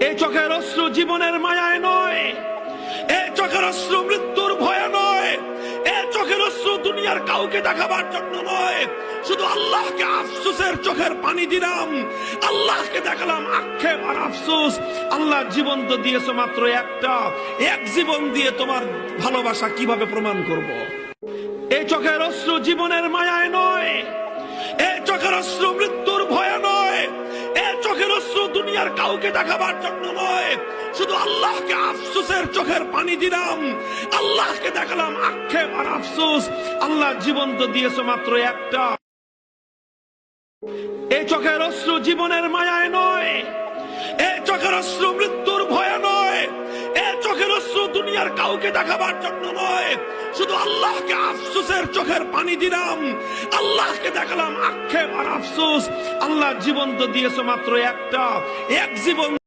এই চোখের অশ্রু জীবনের মায়ায় নয়, এই চোখের অশ্রু মৃত্যুর ভয়ে নয়, এই চোখের অশ্রু দুনিয়ার কাউকে দেখাবার জন্য নয়, শুধু আল্লাহকে আফসোসের চোখের পানি দিলাম, আল্লাহকে দেখালাম আক্ষেপ আর আফসোস। আল্লাহ জীবন তো দিয়েছো মাত্র একটা, এক জীবন দিয়ে তোমার ভালোবাসা কিভাবে প্রমাণ করব? এই চোখের অশ্রু জীবনের মায়ায় নয়, এই চোখের অশ্রু মৃত্যুর ভয়ে নয়, এই চোখের অশ্রু দুনিয়ার কাউকে দেখাবার জন্য নয়, শুধু আল্লাহকে আফসোসের চোখের পানি দিলাম, আল্লাহকে দেখালাম আক্ষেপ আর আফসোস। আল্লাহ জীবন তো দিয়েছো মাত্র একটা। এই চোখের অশ্রু জীবনের মায়ায় নয়, এই চোখের অশ্রু মৃত্যুর ভয়ে নয়, এই চোখের অশ্রু দুনিয়ার কাউকে দেখাবার জন্য নয়, শুধু আল্লাহকে আফসোসের চোখের পানি দিলাম, আল্লাহকে দেখালাম আক্ষেপ আর আফসোস। আল্লাহ জীবন তো দিয়েছো মাত্র একটা, এক জীবন